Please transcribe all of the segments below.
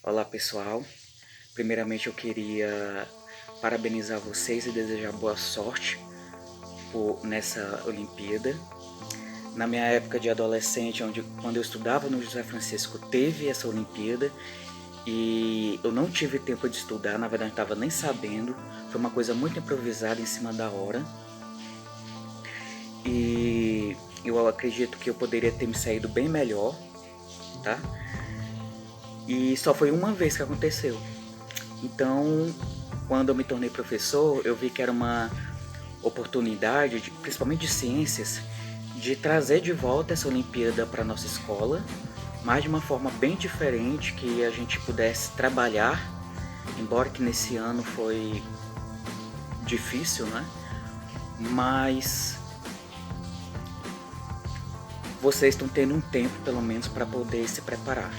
Olá pessoal, primeiramente eu queria parabenizar vocês e desejar boa sorte nessa Olimpíada. Na minha época de adolescente, quando eu estudava no José Francisco, teve essa Olimpíada e eu não tive tempo de estudar, na verdade não estava nem sabendo, foi uma coisa muito improvisada em cima da hora. E eu acredito que eu poderia ter me saído bem melhor, tá? E só foi uma vez que aconteceu. Então, quando eu me tornei professor, eu vi que era uma oportunidade, principalmente de ciências, de trazer de volta essa Olimpíada para nossa escola, mas de uma forma bem diferente, que a gente pudesse trabalhar, embora que nesse ano foi difícil, né? Mas vocês estão tendo um tempo, pelo menos, para poder se preparar,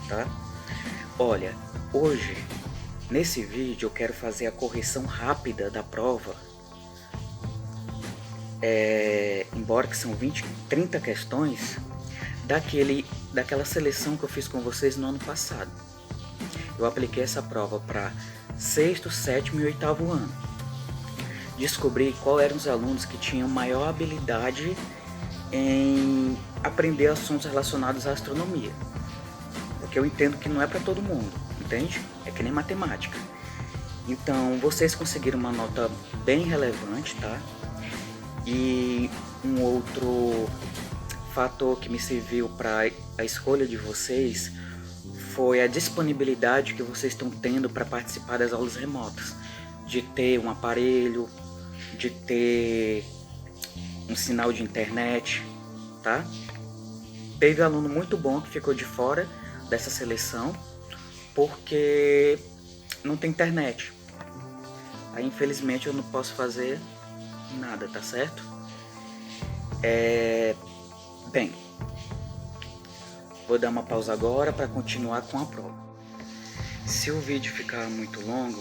tá? Olha, hoje, nesse vídeo, eu quero fazer a correção rápida da prova. Embora que são 30 questões, daquela seleção que eu fiz com vocês no ano passado. Eu apliquei essa prova para sexto, sétimo e oitavo ano. Descobri quais eram os alunos que tinham maior habilidade em aprender assuntos relacionados à astronomia. Porque eu entendo que não é para todo mundo, entende? É que nem matemática. Então, vocês conseguiram uma nota bem relevante, tá? E um outro fator que me serviu para a escolha de vocês foi a disponibilidade que vocês estão tendo para participar das aulas remotas, de ter um aparelho, de ter um sinal de internet, tá? Teve aluno muito bom que ficou de fora dessa seleção porque não tem internet. Aí infelizmente eu não posso fazer nada, tá certo? Bem, vou dar uma pausa agora para continuar com a prova. Se o vídeo ficar muito longo,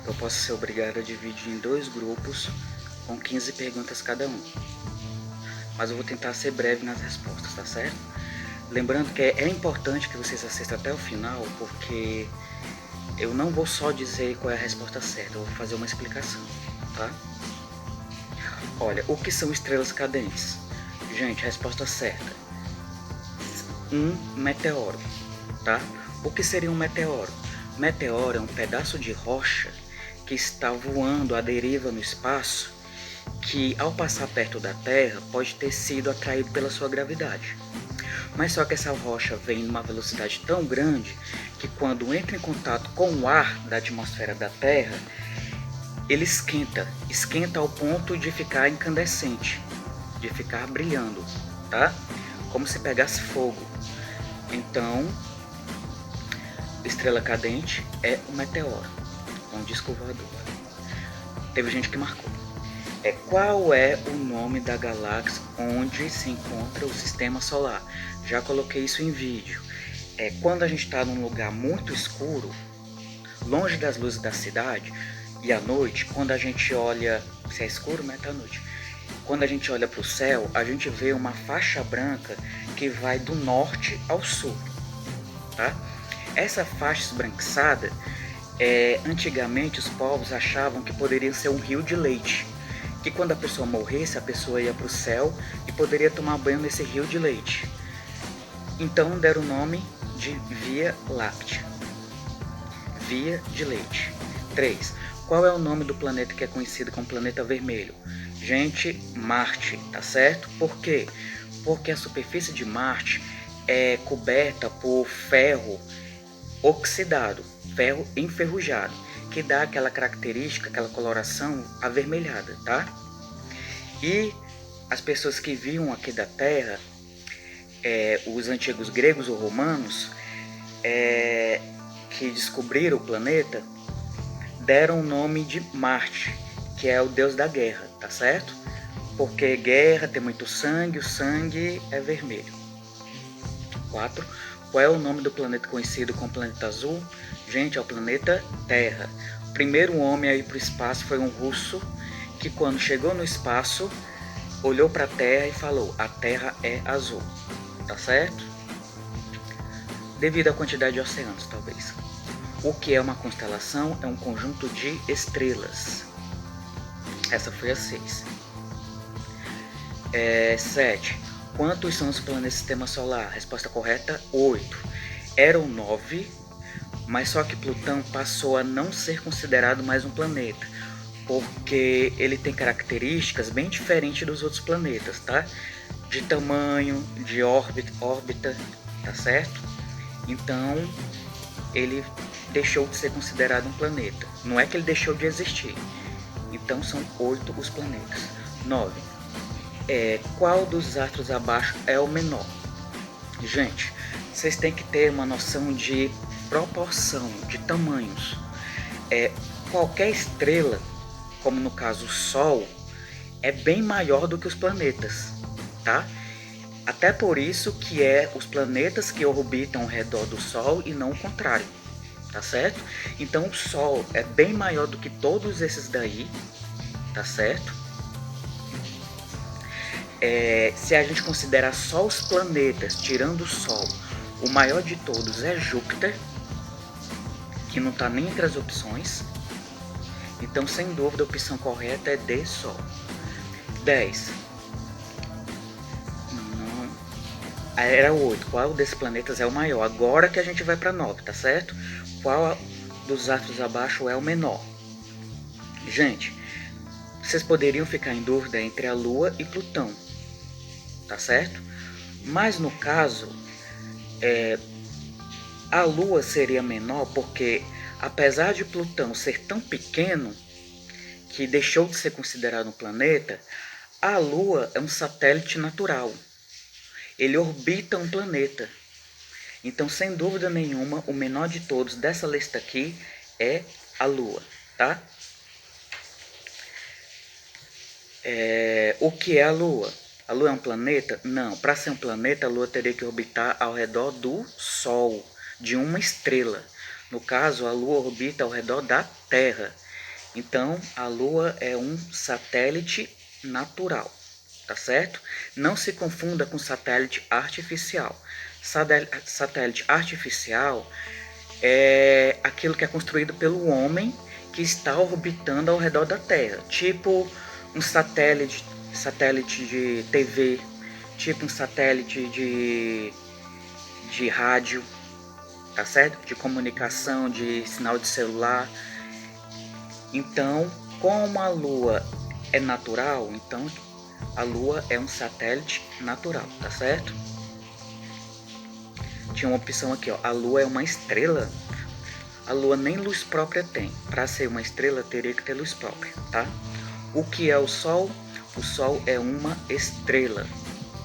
eu posso ser obrigado a dividir em 2 grupos com 15 perguntas cada um. Mas eu vou tentar ser breve nas respostas, tá certo? Lembrando que é importante que vocês assistam até o final, porque eu não vou só dizer qual é a resposta certa, eu vou fazer uma explicação, tá? Olha, o que são estrelas cadentes? Gente, resposta certa. Um meteoro, tá? O que seria um meteoro? Meteoro é um pedaço de rocha que está voando à deriva no espaço, que ao passar perto da Terra pode ter sido atraído pela sua gravidade. Mas só que essa rocha vem numa velocidade tão grande que quando entra em contato com o ar da atmosfera da Terra, ele esquenta ao ponto de ficar incandescente, de ficar brilhando, tá? Como se pegasse fogo. Então, estrela cadente é um meteoro, um disco voador. Teve gente que marcou. Qual é o nome da galáxia onde se encontra o sistema solar? Já coloquei isso em vídeo. Quando a gente está num lugar muito escuro, longe das luzes da cidade, e à noite, quando a gente olha, se é escuro, né, tá à noite. Quando a gente olha para o céu, a gente vê uma faixa branca que vai do norte ao sul, tá? Essa faixa esbranquiçada, antigamente os povos achavam que poderia ser um rio de leite, que quando a pessoa morresse, a pessoa ia para o céu e poderia tomar banho nesse rio de leite. Então deram o nome de Via Láctea, via de leite. 3. Qual é o nome do planeta que é conhecido como planeta vermelho? Gente, Marte, tá certo? Por quê? Porque a superfície de Marte é coberta por ferro oxidado, ferro enferrujado, que dá aquela característica, aquela coloração avermelhada, tá? E as pessoas que viam aqui da Terra, os antigos gregos ou romanos, que descobriram o planeta, deram o nome de Marte, que é o deus da guerra, tá certo? Porque guerra tem muito sangue, o sangue é vermelho. 4. Qual é o nome do planeta conhecido como planeta azul? Gente, é o planeta Terra. O primeiro homem a ir para o espaço foi um russo, que quando chegou no espaço, olhou para a Terra e falou: a Terra é azul, tá certo? devido à quantidade de oceanos, talvez. O que é uma constelação? É um conjunto de estrelas. Essa foi a 6. 7. Quantos são os planetas do Sistema Solar? Resposta correta, 8. Eram 9, mas só que Plutão passou a não ser considerado mais um planeta, porque ele tem características bem diferentes dos outros planetas, tá? De tamanho, de órbita, tá certo? Então, ele deixou de ser considerado um planeta. Não é que ele deixou de existir. Então, são 8 os planetas. 9. Qual dos astros abaixo é o menor? Gente, vocês têm que ter uma noção de proporção, de tamanhos. Qualquer estrela, como no caso o Sol, é bem maior do que os planetas, tá? Até por isso que os planetas que orbitam ao redor do Sol e não o contrário, tá certo? Então o Sol é bem maior do que todos esses daí, tá certo? Se a gente considerar só os planetas, tirando o Sol, o maior de todos é Júpiter, que não está nem entre as opções. Então, sem dúvida, a opção correta é D, Sol. 10. Não. Era 8. Qual desses planetas é o maior? Agora que a gente vai para 9, tá certo? Qual dos astros abaixo é o menor? Gente, vocês poderiam ficar em dúvida entre a Lua e Plutão, tá certo? Mas no caso, a Lua seria menor porque, apesar de Plutão ser tão pequeno que deixou de ser considerado um planeta, a Lua é um satélite natural. Ele orbita um planeta. Então, sem dúvida nenhuma, o menor de todos dessa lista aqui é a Lua, tá? O que é a Lua? A Lua é um planeta? Não. Para ser um planeta, a Lua teria que orbitar ao redor do Sol, de uma estrela. No caso, a Lua orbita ao redor da Terra. Então, a Lua é um satélite natural, tá certo? Não se confunda com satélite artificial. Satélite artificial é aquilo que é construído pelo homem que está orbitando ao redor da Terra, tipo um satélite de TV, tipo um satélite de rádio, tá certo? De comunicação, de sinal de celular. Então, como a Lua é natural, então a Lua é um satélite natural, tá certo? Tinha uma opção aqui, ó, a Lua é uma estrela. A Lua nem luz própria tem. Para ser uma estrela, teria que ter luz própria, tá? O que é o Sol? O Sol é uma estrela,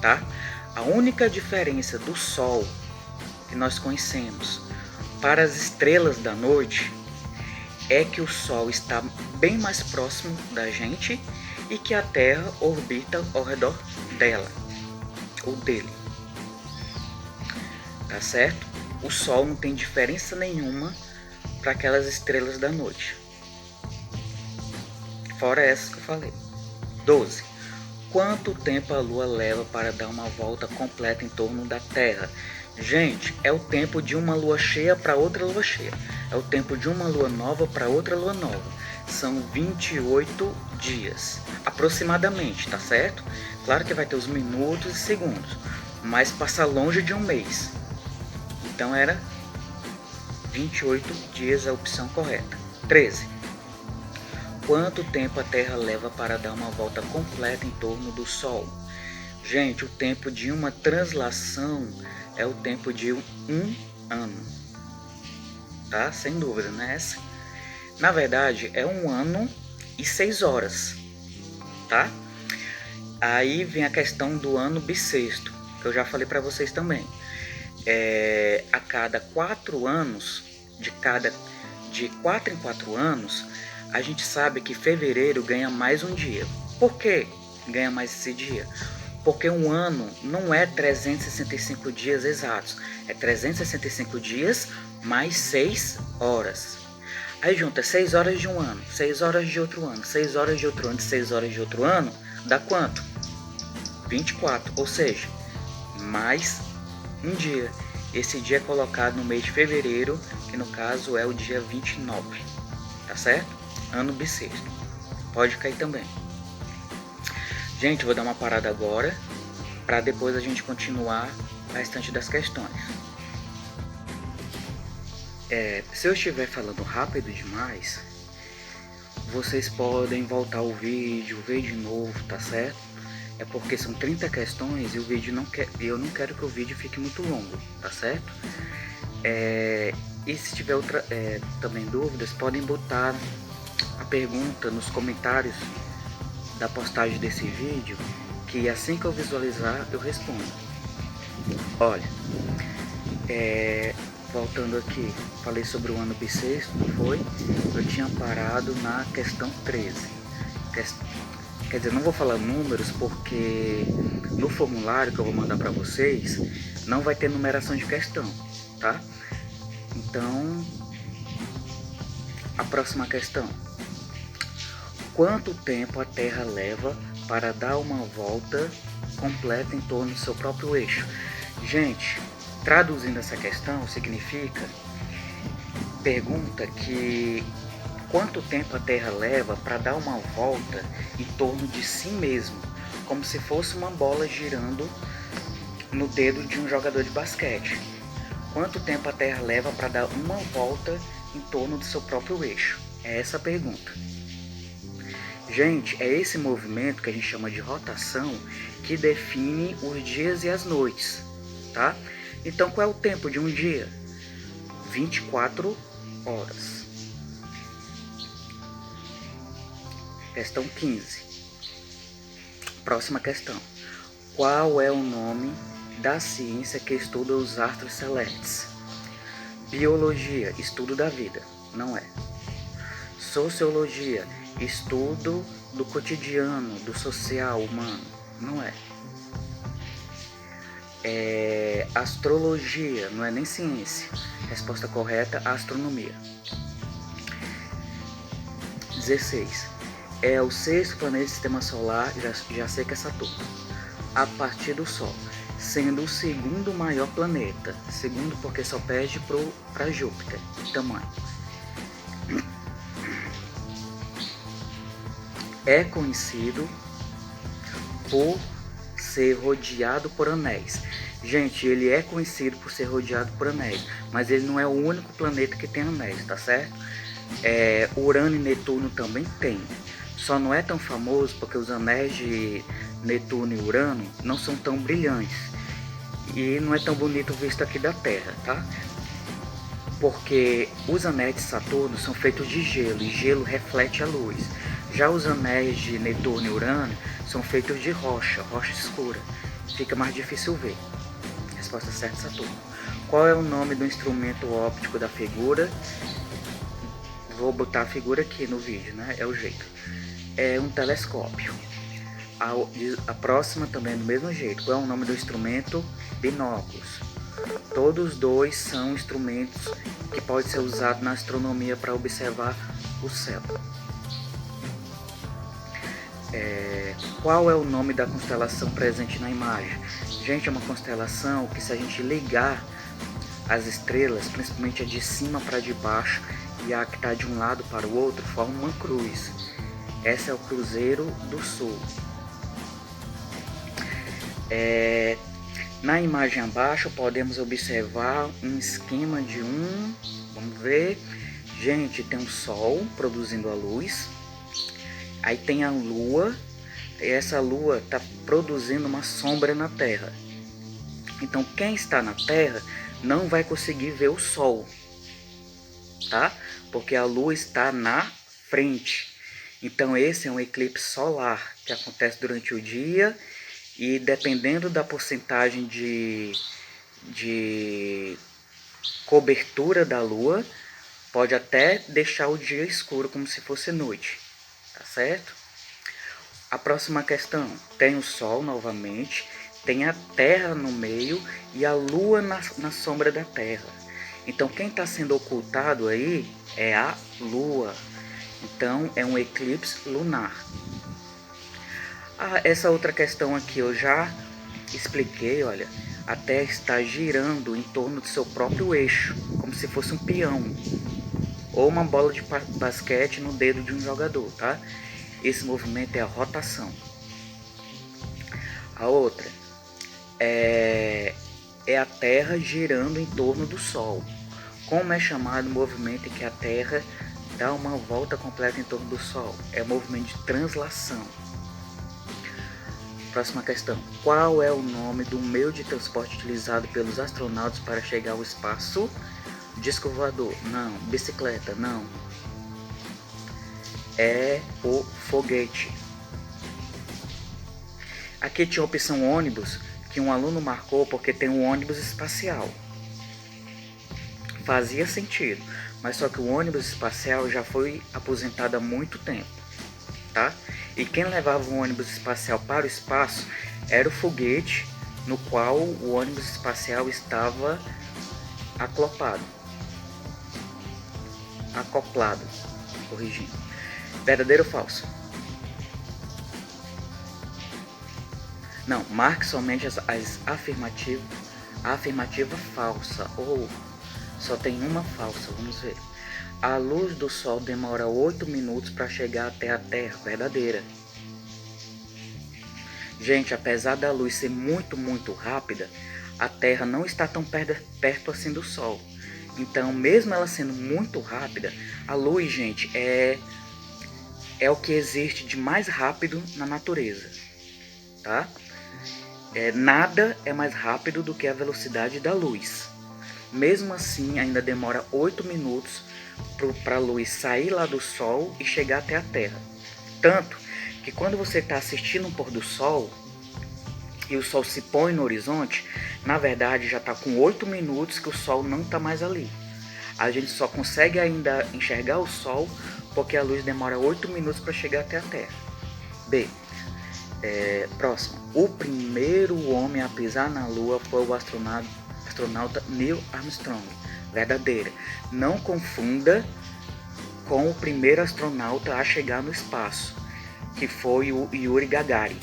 tá? A única diferença do Sol que nós conhecemos para as estrelas da noite é que o Sol está bem mais próximo da gente e que a Terra orbita ao redor dela, ou dele, tá certo? O Sol não tem diferença nenhuma para aquelas estrelas da noite, fora essas que eu falei. 12. Quanto tempo a Lua leva para dar uma volta completa em torno da Terra? Gente, é o tempo de uma lua cheia para outra lua cheia. É o tempo de uma lua nova para outra lua nova. São 28 dias, aproximadamente, tá certo? Claro que vai ter os minutos e segundos, mas passa longe de um mês. Então era 28 dias a opção correta. 13. Quanto tempo a Terra leva para dar uma volta completa em torno do Sol? Gente, o tempo de uma translação é o tempo de um ano, tá? Sem dúvida, né? Na verdade, é 1 ano e 6 horas, tá? Aí vem a questão do ano bissexto, que eu já falei para vocês também. A cada 4 anos, de 4 em 4 anos, a gente sabe que fevereiro ganha mais um dia. Por que ganha mais esse dia? Porque um ano não é 365 dias exatos, é 365 dias mais 6 horas. Aí junta 6 horas de um ano, 6 horas de outro ano, 6 horas de outro ano, 6 horas de outro ano, dá quanto? 24, ou seja, mais um dia. esse dia é colocado no mês de fevereiro, que no caso é o dia 29, tá certo? Ano bissexto. Pode cair também. Gente, vou dar uma parada agora, para depois a gente continuar o restante das questões. Se eu estiver falando rápido demais, vocês podem voltar o vídeo, ver de novo, tá certo? É porque são 30 questões e o vídeo eu não quero que o vídeo fique muito longo, tá certo? E se tiver também dúvidas, podem botar a pergunta nos comentários da postagem desse vídeo, que assim que eu visualizar eu respondo. Olha, voltando aqui, falei sobre o ano bissexto, não foi? Eu tinha parado na questão 13. Quer dizer, não vou falar números porque no formulário que eu vou mandar para vocês não vai ter numeração de questão, tá? Então, a próxima questão. Quanto tempo a Terra leva para dar uma volta completa em torno do seu próprio eixo? Gente, traduzindo essa questão, significa, pergunta que quanto tempo a Terra leva para dar uma volta em torno de si mesmo, como se fosse uma bola girando no dedo de um jogador de basquete. Quanto tempo a Terra leva para dar uma volta em torno do seu próprio eixo? É essa a pergunta. Gente, é esse movimento que a gente chama de rotação que define os dias e as noites, tá? Então, qual é o tempo de um dia? 24 horas. Questão 15. Próxima questão. Qual é o nome da ciência que estuda os astros celestes? Biologia, estudo da vida, não é. Sociologia, estudo do cotidiano, do social humano, não é. Astrologia, não é nem ciência. Resposta correta, astronomia. 16. É o sexto planeta do sistema solar, já sei que é Saturno, a partir do Sol, sendo o segundo maior planeta. Segundo porque só perde para Júpiter, em tamanho. É conhecido por ser rodeado por anéis. Gente, ele é conhecido por ser rodeado por anéis, mas ele não é o único planeta que tem anéis, tá certo? Urano e Netuno também tem. Só não é tão famoso porque os anéis de Netuno e Urano não são tão brilhantes. E não é tão bonito visto aqui da Terra, tá? Porque os anéis de Saturno são feitos de gelo e gelo reflete a luz. Já os anéis de Netuno e Urano são feitos de rocha escura. Fica mais difícil ver. Resposta certa, Saturno. Qual é o nome do instrumento óptico da figura? Vou botar a figura aqui no vídeo, né? É o jeito. É um telescópio. A próxima também é do mesmo jeito. Qual é o nome do instrumento? Binóculos. Todos dois são instrumentos que podem ser usados na astronomia para observar o céu. Qual é o nome da constelação presente na imagem? Gente, é uma constelação que, se a gente ligar as estrelas, principalmente a de cima para de baixo e a que está de um lado para o outro, forma uma cruz. Essa é o Cruzeiro do Sul. Na imagem abaixo podemos observar um esquema de vamos ver, gente, tem um Sol produzindo a luz, aí tem a Lua, e essa Lua está produzindo uma sombra na Terra. Então quem está na Terra não vai conseguir ver o Sol, tá? Porque a Lua está na frente. Então esse é um eclipse solar que acontece durante o dia e, dependendo da porcentagem de cobertura da Lua, pode até deixar o dia escuro como se fosse noite, tá certo? A próxima questão, tem o Sol novamente, tem a Terra no meio e a Lua na sombra da Terra. Então quem está sendo ocultado aí é a Lua. Então é um eclipse lunar. Essa outra questão aqui eu já expliquei, olha. a Terra está girando em torno do seu próprio eixo, como se fosse um peão ou uma bola de basquete no dedo de um jogador, tá? Esse movimento é a rotação. A outra é a Terra girando em torno do Sol. Como é chamado o movimento em que a Terra dá uma volta completa em torno do Sol? É o movimento de translação. Próxima questão. Qual é o nome do meio de transporte utilizado pelos astronautas para chegar ao espaço? Disco voador? Não. Bicicleta? Não. É o foguete. Aqui tinha a opção ônibus, que um aluno marcou porque tem um ônibus espacial. Fazia sentido, mas só que o ônibus espacial já foi aposentado há muito tempo, tá? E quem levava o ônibus espacial para o espaço era o foguete, no qual o ônibus espacial estava acoplado, corrigindo. Verdadeiro ou falso? Não, marque somente as afirmativas. A afirmativa falsa, ou só tem uma falsa, vamos ver. A luz do Sol demora 8 minutos para chegar até a Terra, verdadeira. Gente, apesar da luz ser muito rápida, a Terra não está tão perto assim do Sol. Então, mesmo ela sendo muito rápida, a luz, gente, é o que existe de mais rápido na natureza, tá? Nada é mais rápido do que a velocidade da luz. Mesmo assim, ainda demora 8 minutos para a luz sair lá do Sol e chegar até a Terra. Tanto que quando você está assistindo um pôr do Sol e o Sol se põe no horizonte, na verdade já está com 8 minutos que o Sol não está mais ali. A gente só consegue ainda enxergar o Sol porque a luz demora 8 minutos para chegar até a Terra. B. Próximo. O primeiro homem a pisar na Lua foi o astronauta Neil Armstrong. Verdadeira. Não confunda com o primeiro astronauta a chegar no espaço, que foi o Yuri Gagarin,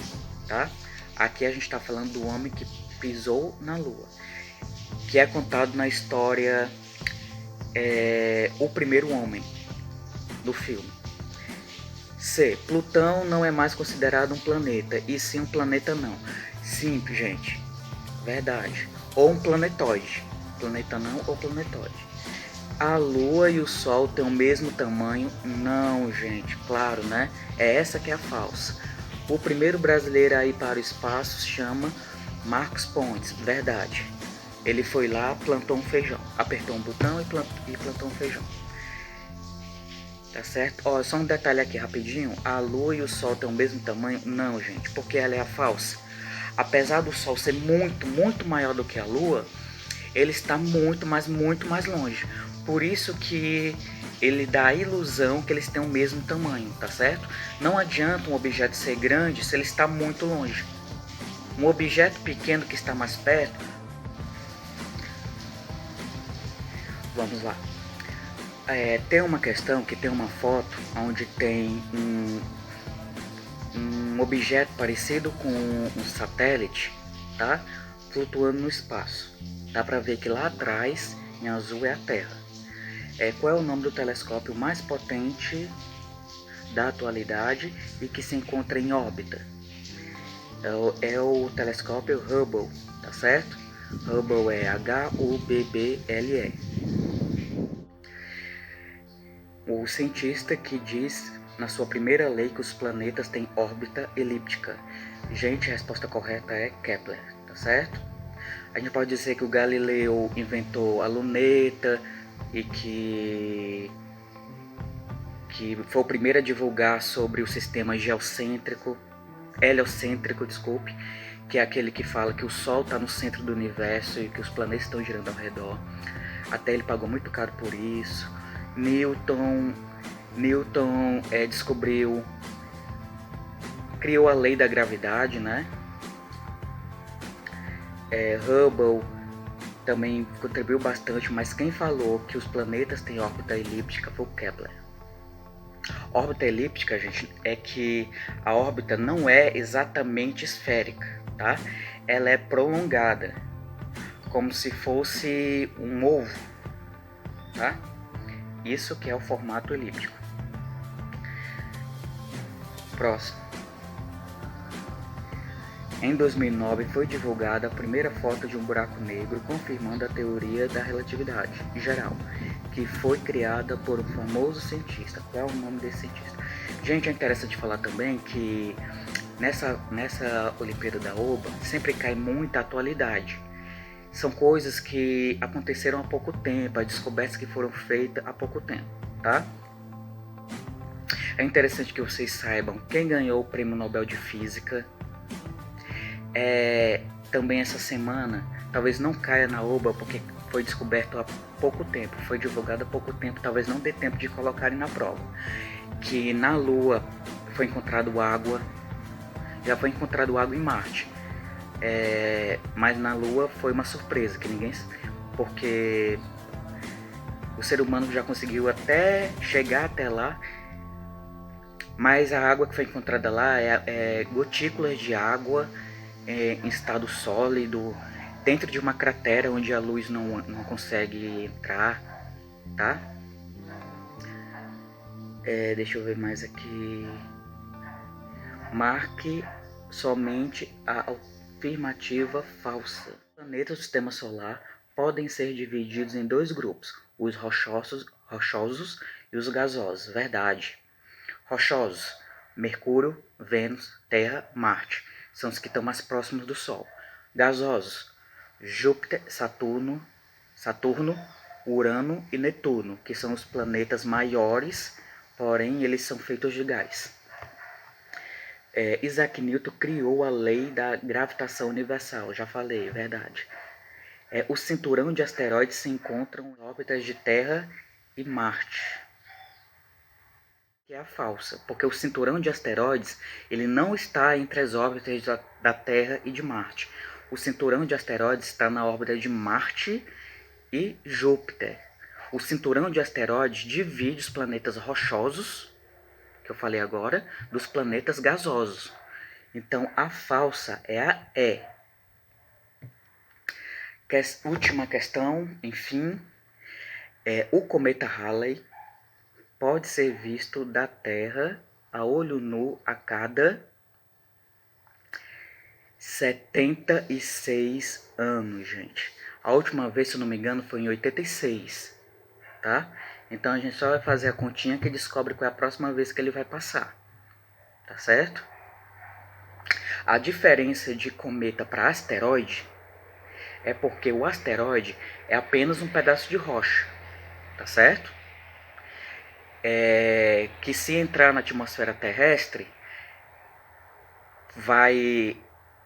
tá? Aqui a gente está falando do homem que pisou na Lua, que é contado na história O Primeiro Homem, do filme. C. Plutão não é mais considerado um planeta, e sim um planeta não. Simples, gente. Verdade. Ou um planetoide. Planeta não ou planetoide. A Lua e o Sol têm o mesmo tamanho? Não, gente. Claro, né? É essa que é a falsa. O primeiro brasileiro a ir para o espaço se chama Marcos Pontes. Verdade. Ele foi lá, plantou um feijão. Apertou um botão e plantou um feijão. Tá certo? Ó, só um detalhe aqui rapidinho. A Lua e o Sol têm o mesmo tamanho? Não, gente, porque ela é a falsa. Apesar do Sol ser muito maior do que a Lua, ele está muito mais longe. Por isso que ele dá a ilusão que eles têm o mesmo tamanho, tá certo? Não adianta um objeto ser grande se ele está muito longe. Um objeto pequeno que está mais perto... Vamos lá. Tem uma questão que tem uma foto onde tem um objeto parecido com um satélite, tá? Flutuando no espaço. Dá para ver que lá atrás, em azul, é a Terra. Qual é o nome do telescópio mais potente da atualidade e que se encontra em órbita? É o telescópio Hubble, tá certo? Hubble é Hubble. O cientista que diz na sua primeira lei que os planetas têm órbita elíptica. Gente, a resposta correta é Kepler, tá certo? A gente pode dizer que o Galileu inventou a luneta e que foi o primeiro a divulgar sobre o sistema heliocêntrico, que é aquele que fala que o Sol está no centro do universo e que os planetas estão girando ao redor. Até ele pagou muito caro por isso. Newton criou a lei da gravidade, né? Hubble também contribuiu bastante, mas quem falou que os planetas têm órbita elíptica foi o Kepler. Órbita elíptica, gente, é que a órbita não é exatamente esférica, tá? Ela é prolongada. como se fosse um ovo, tá? Isso que é o formato elíptico. Próximo. Em 2009 foi divulgada a primeira foto de um buraco negro, confirmando a teoria da relatividade geral, que foi criada por um famoso cientista. Qual é o nome desse cientista? Gente, é interessante falar também que nessa Olimpíada da Oba sempre cai muita atualidade. São coisas que aconteceram há pouco tempo, as descobertas que foram feitas há pouco tempo, tá? É interessante que vocês saibam quem ganhou o Prêmio Nobel de Física. Também essa semana, talvez não caia na Oba, porque foi descoberto há pouco tempo, foi divulgado há pouco tempo, talvez não dê tempo de colocarem na prova. Que na Lua foi encontrado água, já foi encontrado água em Marte. Mas na Lua foi uma surpresa, que ninguém, porque o ser humano já conseguiu até chegar até lá, mas a água que foi encontrada lá é gotículas de água em estado sólido, dentro de uma cratera onde a luz não consegue entrar, tá? Deixa eu ver mais aqui. Marque somente a afirmativa falsa. Os planetas do sistema solar podem ser divididos em dois grupos, os rochosos e os gasosos. Verdade. Rochosos: Mercúrio, Vênus, Terra, Marte. São os que estão mais próximos do Sol. Gasosos: Júpiter, Saturno, Urano e Netuno, que são os planetas maiores, porém eles são feitos de gás. Isaac Newton criou a lei da gravitação universal, já falei, verdade. O cinturão de asteroides se encontram em órbitas de Terra e Marte. Que é a falsa, porque o cinturão de asteroides ele não está entre as órbitas da Terra e de Marte. O cinturão de asteroides está na órbita de Marte e Júpiter. O cinturão de asteroides divide os planetas rochosos, que eu falei agora, dos planetas gasosos. Então a falsa é a E. Última questão, enfim, o cometa Halley pode ser visto da Terra a olho nu a cada 76 anos, gente. A última vez, se eu não me engano, foi em 86, tá? Então a gente só vai fazer a continha que descobre qual é a próxima vez que ele vai passar, tá certo? A diferença de cometa para asteroide é porque o asteroide é apenas um pedaço de rocha, tá certo? Que se entrar na atmosfera terrestre, vai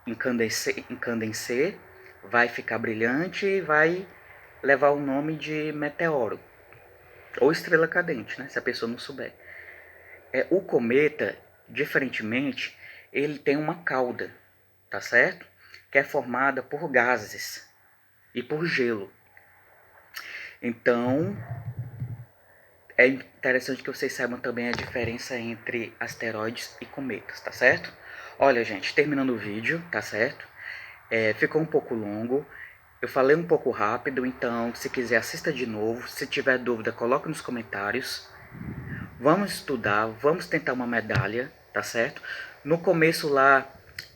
encandecer, vai ficar brilhante e vai levar o nome de meteoro, ou estrela cadente, né, se a pessoa não souber. O cometa, diferentemente, ele tem uma cauda, tá certo? Que é formada por gases e por gelo. Então, é interessante que vocês saibam também a diferença entre asteroides e cometas, tá certo? Olha, gente, terminando o vídeo, tá certo? Ficou um pouco longo. Eu falei um pouco rápido, então se quiser assista de novo. Se tiver dúvida, coloque nos comentários. Vamos estudar, vamos tentar uma medalha, tá certo? No começo lá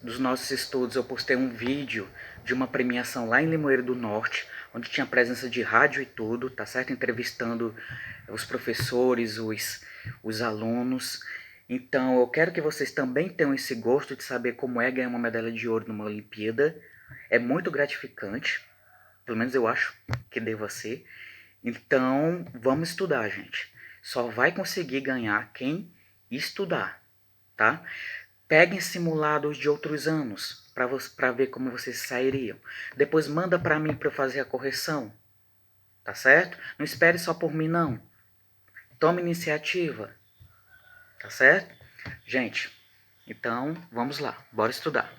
dos nossos estudos eu postei um vídeo de uma premiação lá em Limoeiro do Norte, onde tinha presença de rádio e tudo, tá certo? Entrevistando os professores, os alunos. Então eu quero que vocês também tenham esse gosto de saber como é ganhar uma medalha de ouro numa Olimpíada. É muito gratificante, pelo menos eu acho que deva ser. Então vamos estudar, gente. Só vai conseguir ganhar quem estudar, tá? Peguem simulados de outros anos para ver como vocês sairiam. Depois manda para mim para eu fazer a correção, tá certo? Não espere só por mim, não. Tome iniciativa, tá certo? Gente, então vamos lá, bora estudar.